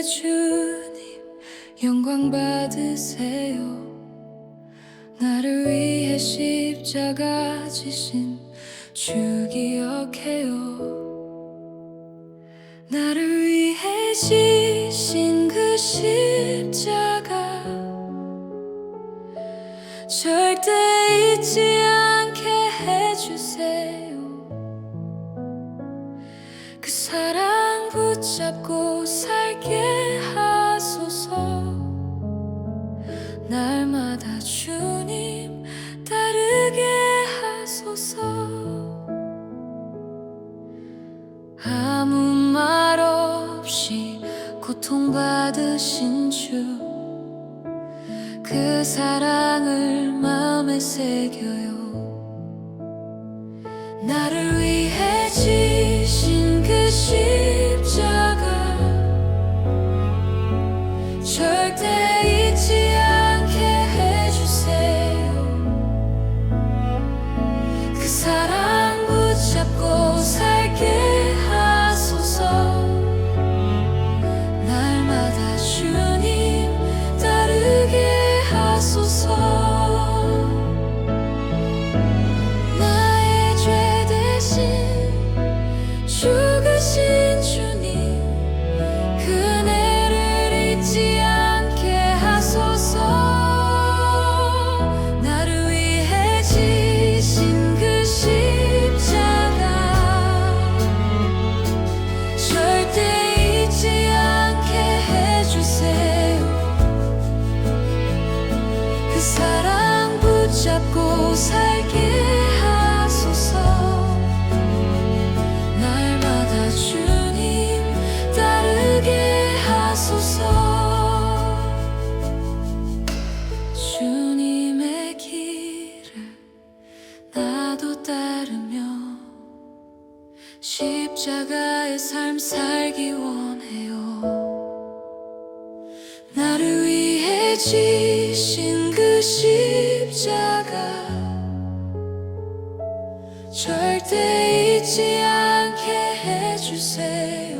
주님 영광 받으세요. 나를 위해 십자가 지신 주 기억해요. 나를 위해 지신 그 십자가 절대 잊지 않게 해주세요. 그 사랑 붙잡고 살게 하소서. 날마다 주님 따르게 하소서. 아무 말 없이 고통받으신 주, 그 사랑을 마음에 새겨요. 나를 위해 지신 그 십자가 절대 잊지 않게 해주세요. 그 사랑 붙잡고 살게 하소서. 날마다 주님 따르게 하소서. 나의 죄 대신 죽으신 주님, 그네를 잊지 않게 하소서. 나를 위해 지신 그 십자가 절대 잊지 않게 해주세요. 그 사랑 붙잡고 살게 하소서. 날마다 주님 따르게 하소서. 주님의 길을 나도 따르며 십자가의 삶 살기 원해요. 나를 위해 지신 그 십자가 절대 잊지 않게 해주세요.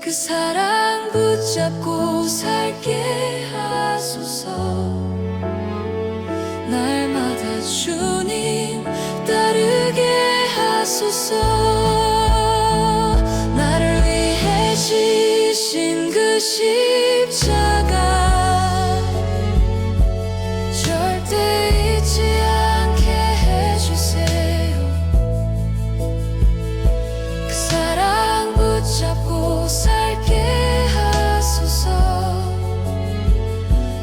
그 사랑 붙잡고 살게 하소서. 날마다 주님 따르게 하소서. 나를 위해 지신 그 십자가 절대 잊지 않게 해주세요. 그 사랑 붙잡고 살게 하소서.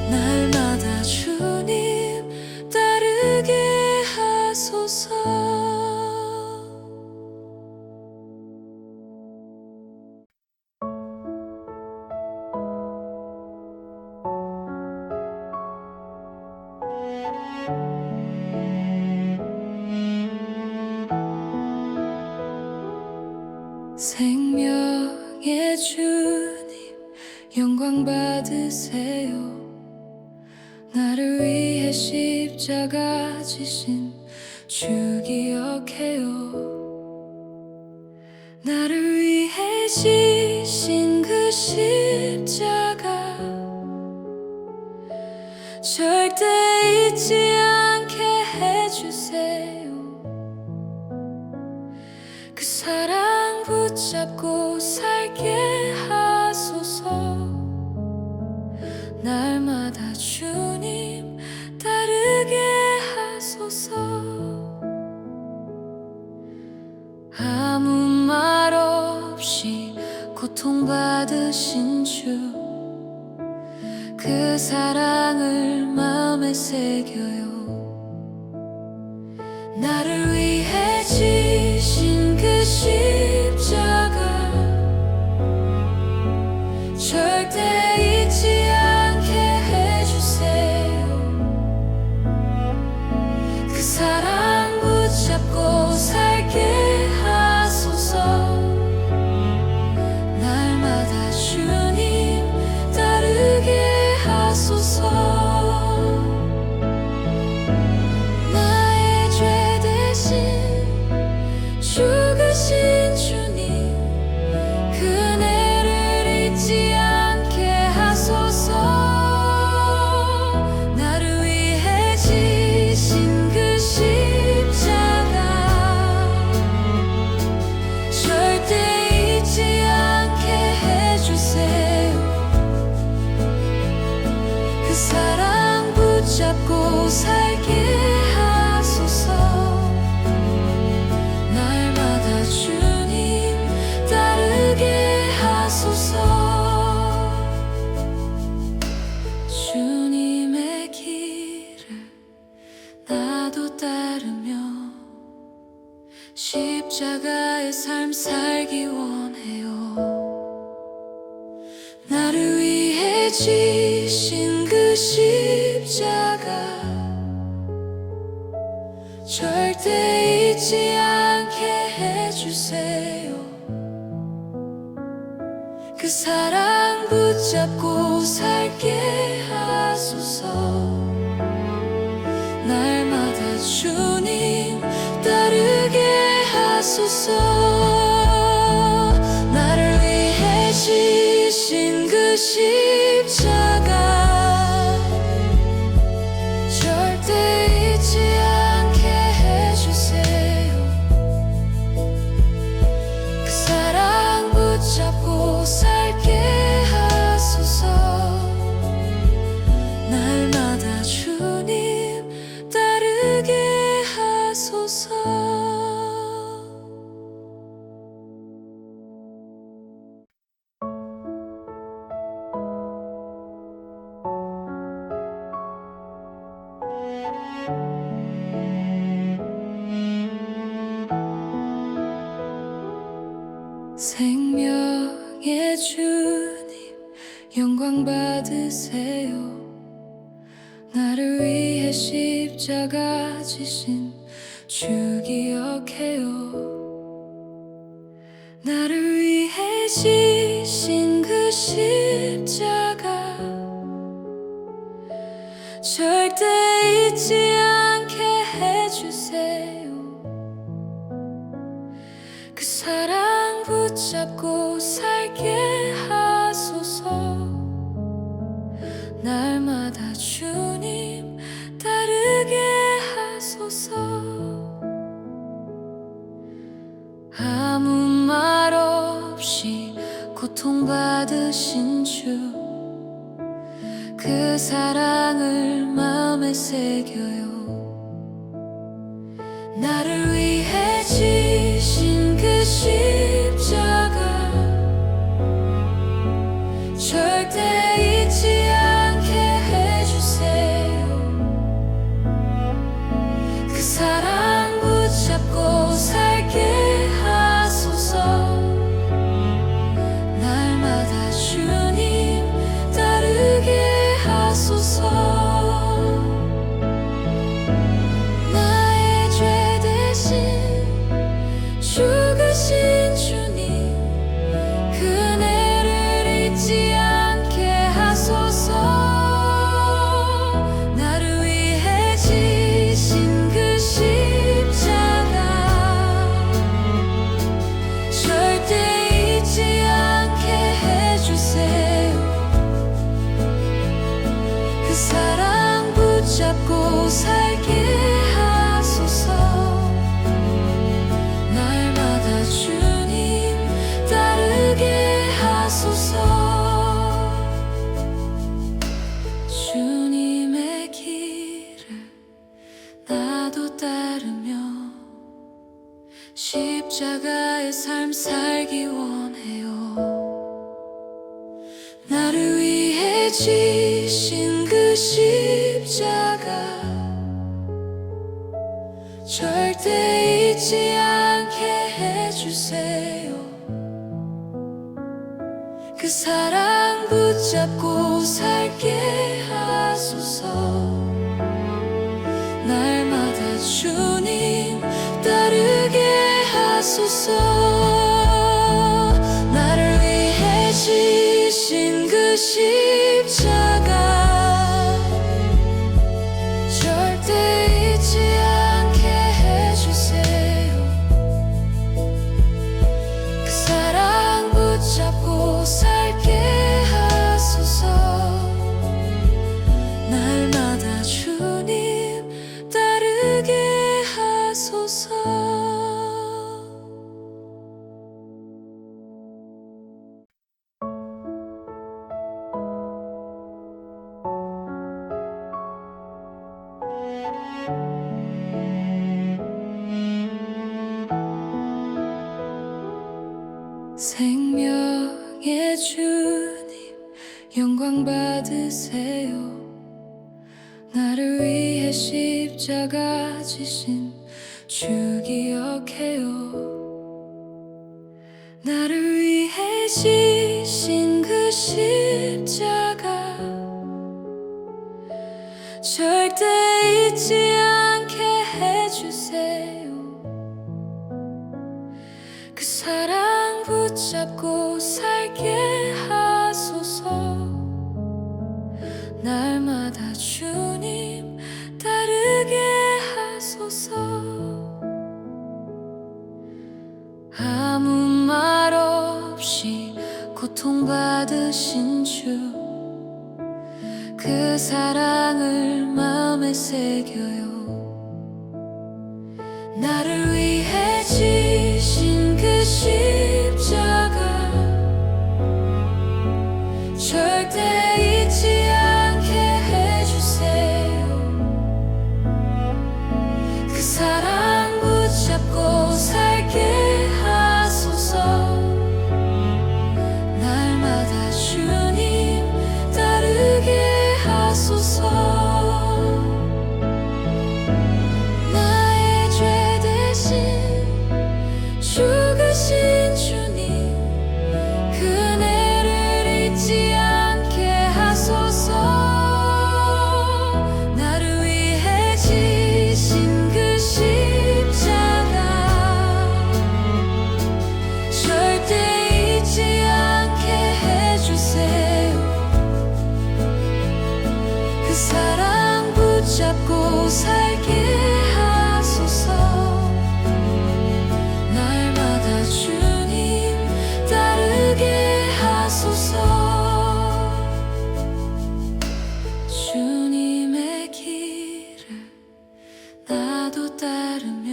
날마다 주님 따르게 하소서. 생명의 주님 영광 받으세요. 나를 위해 십자가 지신 주 기억해요. 나를 위해 지신 그 십자가 절대 잊지 않게 해주세요. 그 사랑 붙잡고 살게 하소서. 날마다 주님 따르게 하소서. 아무 말 없이 고통받으신 주, 그 사랑을 마음에 새겨요. 나를 위해 지신 그 십자가 절대 잊지 않게 해주세요. 그 사랑 붙잡고 살게 하소서. 날마다 주님 따르게 하소서. 위해 지신 그 십자가 절대 잊지 않게 해주세요. 그 사랑 붙잡고 살게 하소서. 날마다 주님 따르게 하소서. 나를 위해 지신 그 십자가 절대 잊지 않게 해주세요. 그 사랑 붙잡고 살게 하소서. 날마다 주님 따르게 하소서. 생명의 주님 영광 받으세요. 나를 위해 십자가 지신 주 기억해요. 나를 위해 지신 그 십자가 절대 잊지 않게 해주세요. 그 사랑 붙잡고 살게 하소서. 날마다 주님 따르게 하소서. 아무 말 없이 고통받으신 주, 그 사랑을 마음에 새겨요. 나를 위해 지신 그 십자가 절대 잊지 않게 해주세요. 그 사랑 붙잡고 살게 하소서. 날마다 주님 따르게 하소서. 나의 죄 대신 죽으신 주님, 그네를 잊지 않게 하소서. 나를 위해 지신 그 십자가 절대 잊지 않게 해주세요. 그 사랑 붙잡고 살게 하소서. 날마다 주님 따르게 하소서. 주님의 길을 나도 따르며 십자가의 삶 살기 원해요. 나를 위해 지신 그 십자가 절대 잊지 않게 해주세요. 그 사랑 붙잡고 살게 하소서. 날마다 주님 따르게 하소서. 나를 위해 지신 그 십자가 절대 잊지 않게 해주세요. 그 사랑 붙잡고 살게 하소서. 날마다 주님 따르게 하소서. 생명의 주님 영광 받으세요. 나를 위해 십자가 지신 주 기억해요. 나를 위해 지신 그 십자가 절대 잊지 않게 해주세요. 그 사랑 붙잡고 살게 하소서. 날마다 주님 따르게 하소서. 아무 말 없이 고통받으신 주, 그 사랑을 마음에 새겨요. 나를 위해 지신 그 십자가 절대 잊지 않게 해주세요. 그 사랑 붙잡고 살게 하소서. 날마다 주님 따르게 하소서. 나의 죄 대신 죽으신 주님, 그네를 잊지 않게 하소서. 나를 위해 지신 그 십자가 절대 잊지 않게 해주세요. 그 사랑 붙잡고 살게 하소서. 날마다 주님 따르게 하소서. 주님의 길을 나도 따르며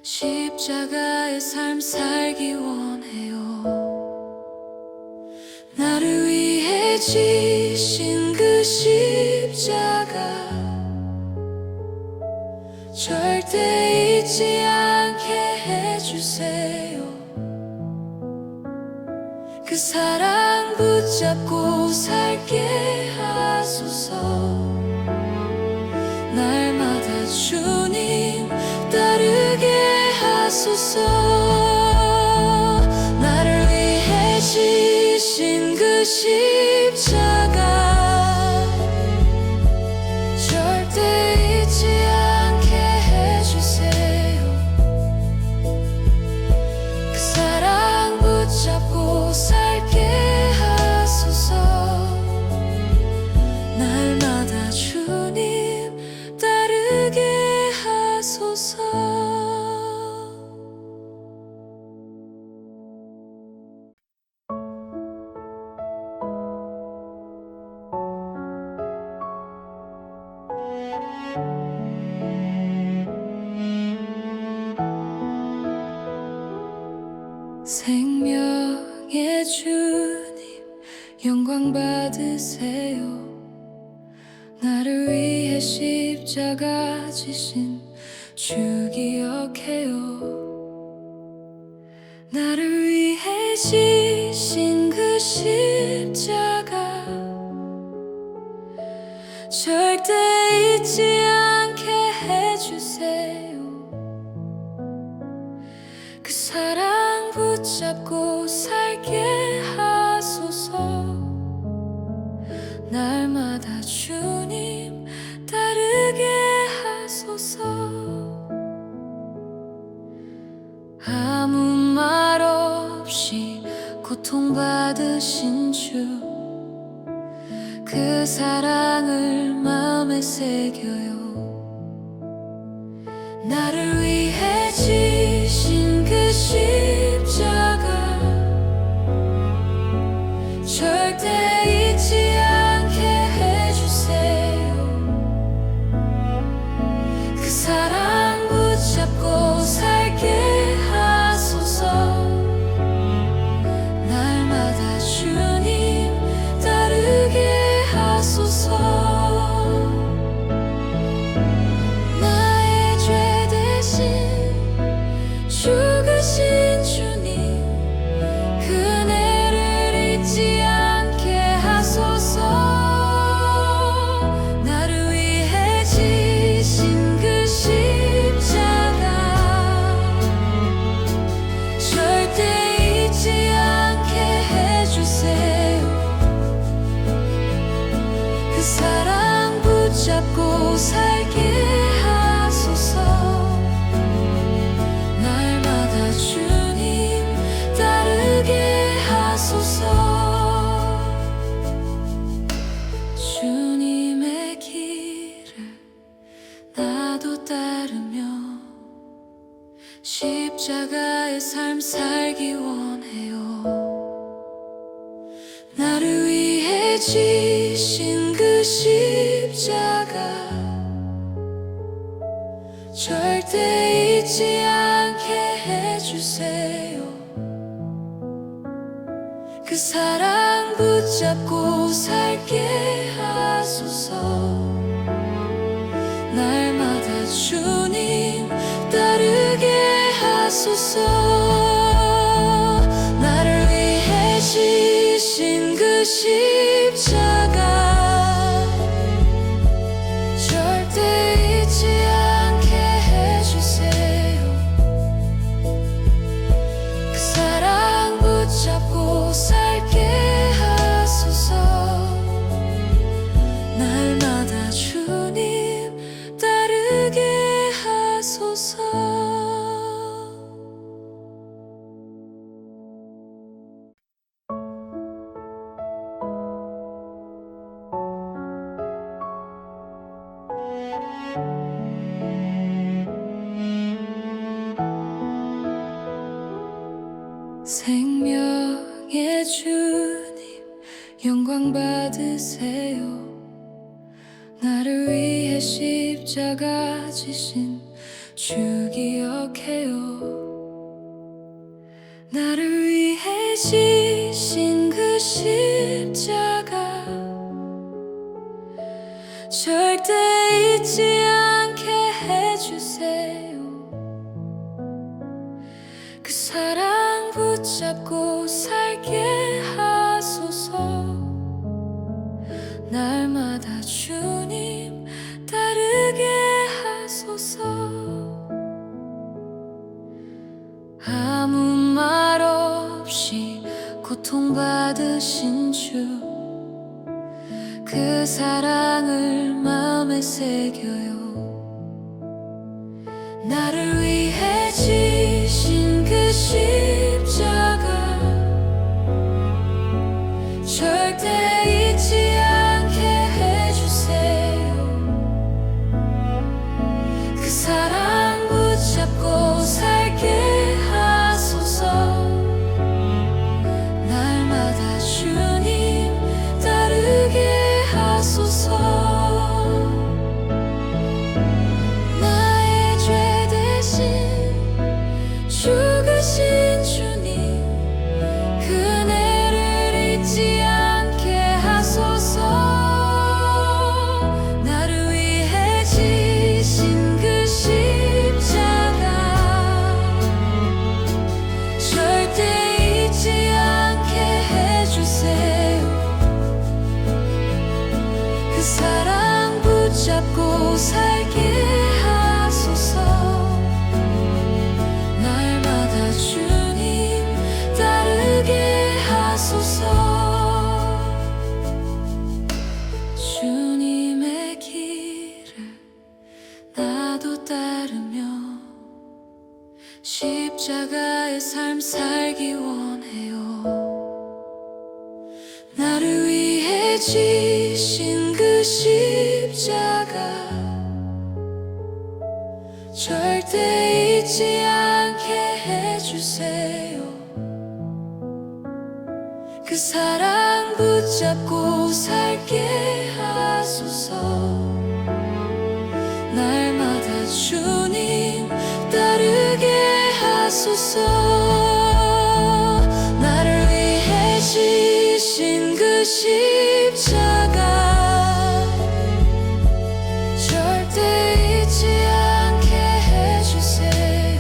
십자가의 삶 살기 원해요. 나를 위해 지신 그 십자가 절대 잊지 않게 해주세요. 그 사랑 붙잡고 살게 하소서. 날마다 주님 따르게 하소서. 나를 위해 지신 그 십자가 절대 잊지 않게 해주세요. 그 사랑 붙잡고 살게 하소서. 날마다 주님 따르게 하소서. 생명의 주님 영광 받으세요. 나를 위해 십자가 지신 주 기억해요. 나를 위해 지신 그 십자가 절대 잊지 않게 해주세요. 그 사랑 붙잡고 살게 하소서. 날마다 주님 따르게 하소서. 아무 말 없이 고통받으신 주, 그 사랑을 마음에 새겨요. 나를 위해 지신 그 십자가 절대 잊지 않게 해주세요. 그 사랑 붙잡고 살게 하소서. 날마다 주님 따르게 하소서. 지신 그 십자가 절대 잊지 않게 해주세요. 그 사랑 붙잡고 살게 하소서. 날마다 주님 따르게 하소서. 나를 위해 지신 그 십자가 절대 잊지 않게 해주세요. 그 사랑 붙잡고 살게 하소서. 날마다 주님 따르게 하소서. 생명의 주님 영광 받으세요. 나를 위해 십자가 지신 주 기억해요. 나를 위해 지신 그 십자가 절대 잊지 않게 해주세요. 그 사랑 붙잡고 살게 하소서. 날마다 주님 따르게 하소서. 아무 말 없이 고통받으신 주, 그 사랑을 마음에 새겨요. 나를 위해 지신 그 십자가 절대 잊지 않게 해주세요. 그 사랑 붙잡고 살게 하소서. 날마다 주님 따르게 하소서. 나의 죄 대신 죽으신 주님, 그네를 잊지 않게 하소서. 나를 위해 지신 그 십자가 절대 잊지 않게 해주세요. 그 사랑 붙잡고 살게 하소서. 날마다 주님 따르게 하소서. 주님의 길을 나도 따르며 십자가의 삶 살기 원해요. 나를 위해 지신 그 십자가 절대 잊지 않게 해주세요. 그 사랑 붙잡고 살게 하소서. 날마다 주님 따르게 하소서. 나를 위해 지신 그 십자가 절대 잊지 않게 해주세요.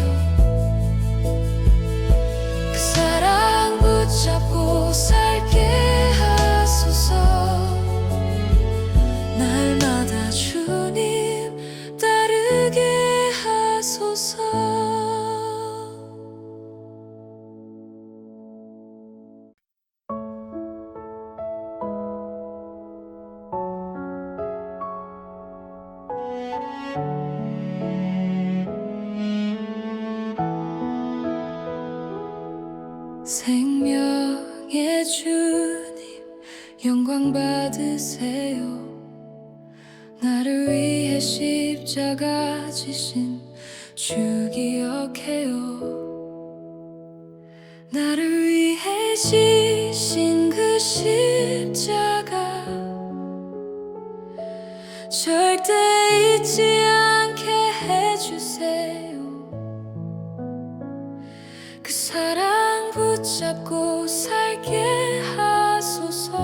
그 사랑 붙잡고 살게 하소서. 날마다 주님 따르게 하소서. 생명의 주님 영광 받으세요. 나를 위해 십자가 지신 주 기억해요. 나를 위해 지신 그 십자가 절대 잊지 않게 해주세요. 그 사랑 붙잡고 살게 하소서.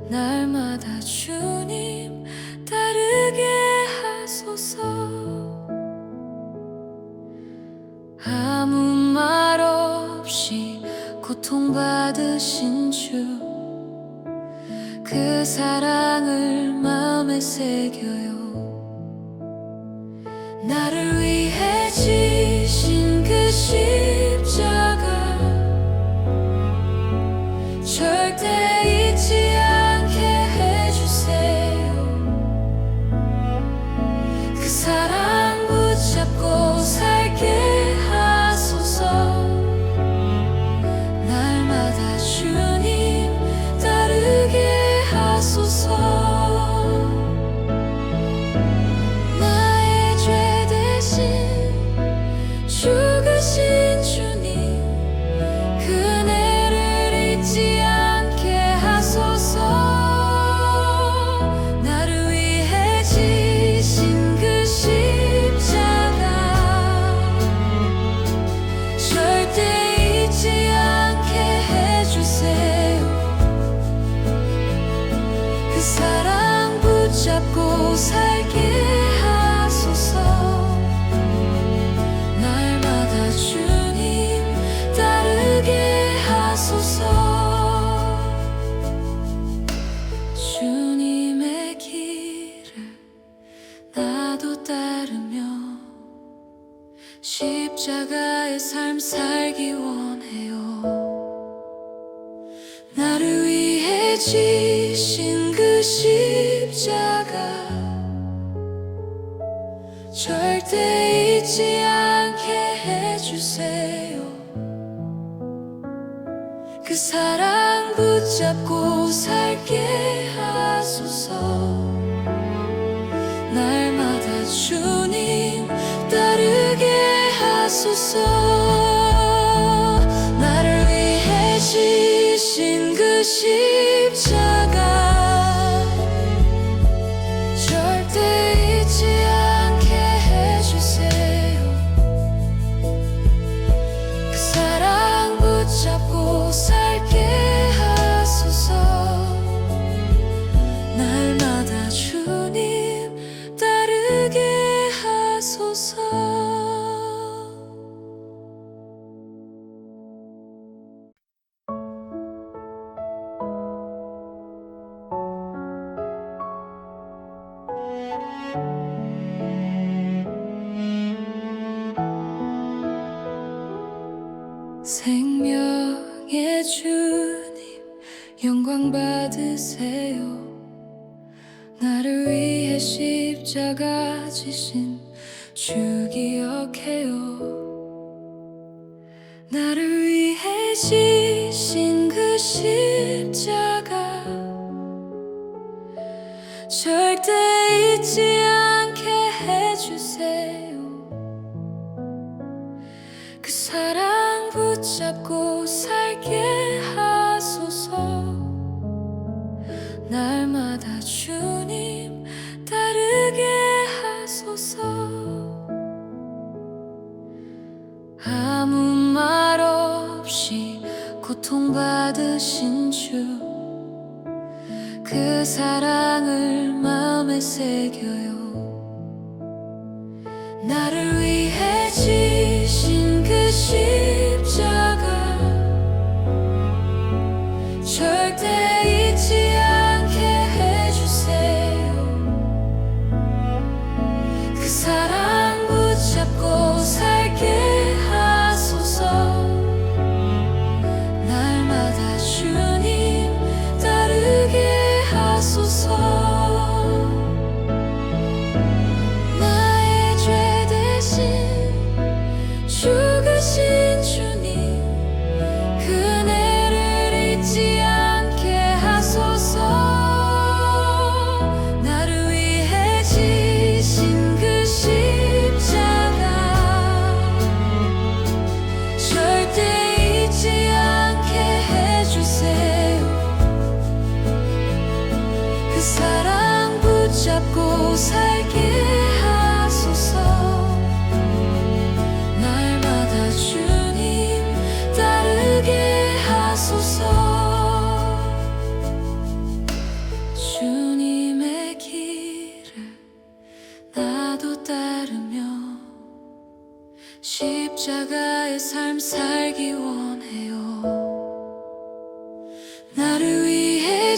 날마다 주님 따르게 하소서. 아무 말 없이 고통받으신 주, 그 사랑을 마음에 새겨요. 나를 위해 지신 그 십자가 절대 잊지 않게 해주세요. 그 사랑 붙잡고 살게 하소서. 날마다 주님 따르게 하소서. 나의 죄 대신 죽으신 주님, 그네를 잊지 않게 하소서. 나를 위해 지신 그 십자가 절대 잊지 않게 해주세요. 그 사랑 붙잡고 살게 하소서. 날마다 주님 따르게 하소서. 주님의 길을 나도 따르며 십자가의 삶 살기 원해요. 나를 위해 지신 그 십자가 절대 잊지 않게 해주세요. 그 사랑 붙잡고 살게 하소서. 날마다 주님 따르게 하소서. 나를 위해 지신 그 십자가 절대 잊지 않게 해주세요. 그 사랑 붙잡고 살게 하소서. 날마다 주님 따르게 하소서. 생명의 주님 영광 받으세요. 나를 위해 십자가 지신 주 기억해요. 나를 위해 지신 그 십자가 절대 잊지 않게 해주세요. 그 사랑 붙잡고 살게 하소서. 날마다 주님 따르게 하소서. 아무 말 없이 고통받으신 주, 그 사랑을 마음에 새겨요. 나를 위해 지신 그 십자가 절대 잊지 않게 해주세요. 그 사랑 붙잡고 살게 하소서. 날마다 주님 따르게 하소서.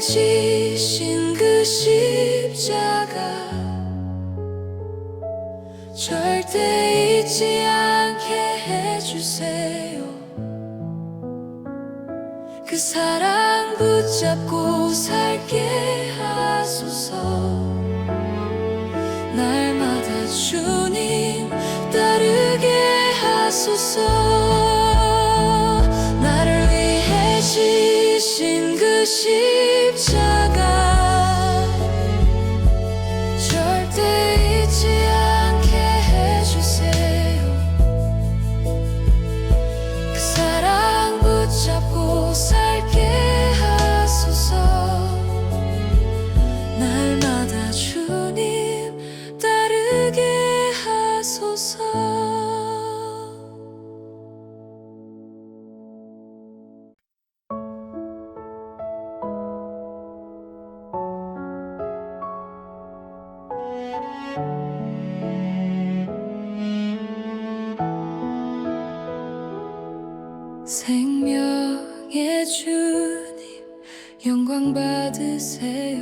지신 그 십자가 절대 잊지 않게 해주세요. 그 사랑 붙잡고 살게 하소서. 날마다 주님 따르게 하소서. 나를 위해 지신 그 십자가 절대 잊지 않게 해주세요. 그 사랑 붙잡고 살게 하소서. 날마다 주님 따르게 하소서. 생명의 주님 영광 받으세요.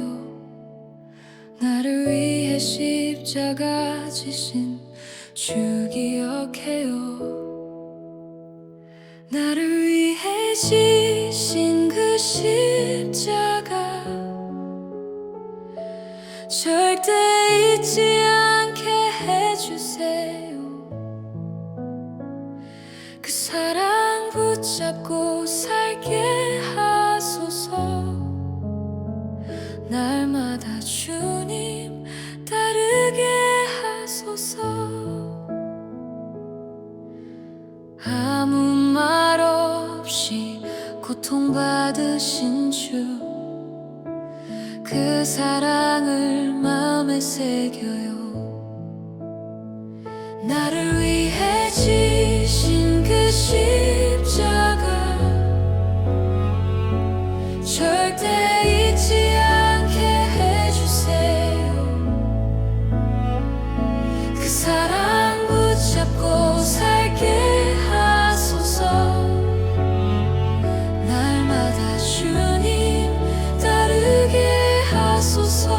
나를 위해 십자가 지신 주 기억해요. 나를 위해 지신 그 십자가 절대 잊지 않게 해주세요. 그 사랑 붙잡고 살게 하소서. 날마다 주님 따르게 하소서. 아무 말 없이 고통받으신 주, 그 사랑을 마음에 새겨요. 나를 위해 지신 그 십자가 절대 잊지 않게 해주세요. 그 사랑 붙잡고 살게 하소서. 날마다 주님 따르게 하소서.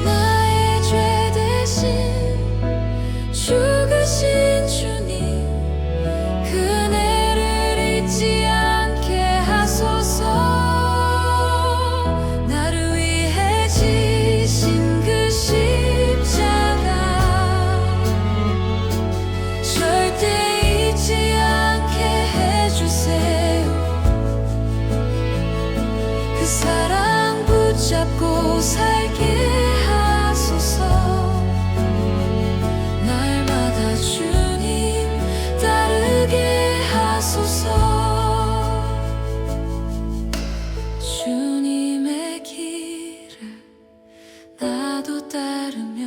나의 죄 대신 죽으신 주님, 그네를 잊지 않게 하소서. 나를 위해 지신 그 십자가 절대 잊지 않게 해주세요. 그 사랑 붙잡고 살게 하소서. 날마다 주님 따르게 하소서. 주님의 길을 나도 따르며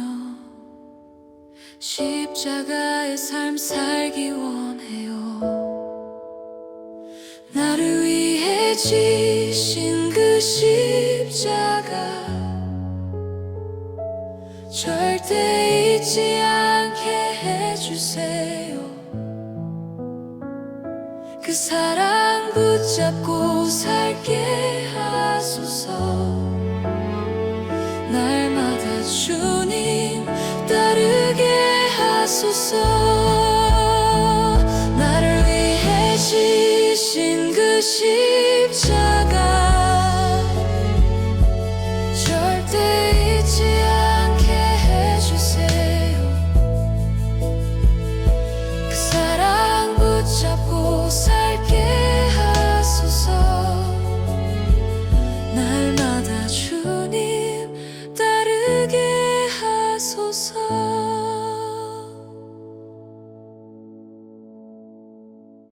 십자가의 삶 살기 원해요. 나를 위해 지신 그 십자가 절대 잊지 않게 해주세요. 그 사랑 붙잡고 살게 하소서. 날마다 주님 따르게 하소서. 나를 위해 지신 그 십자가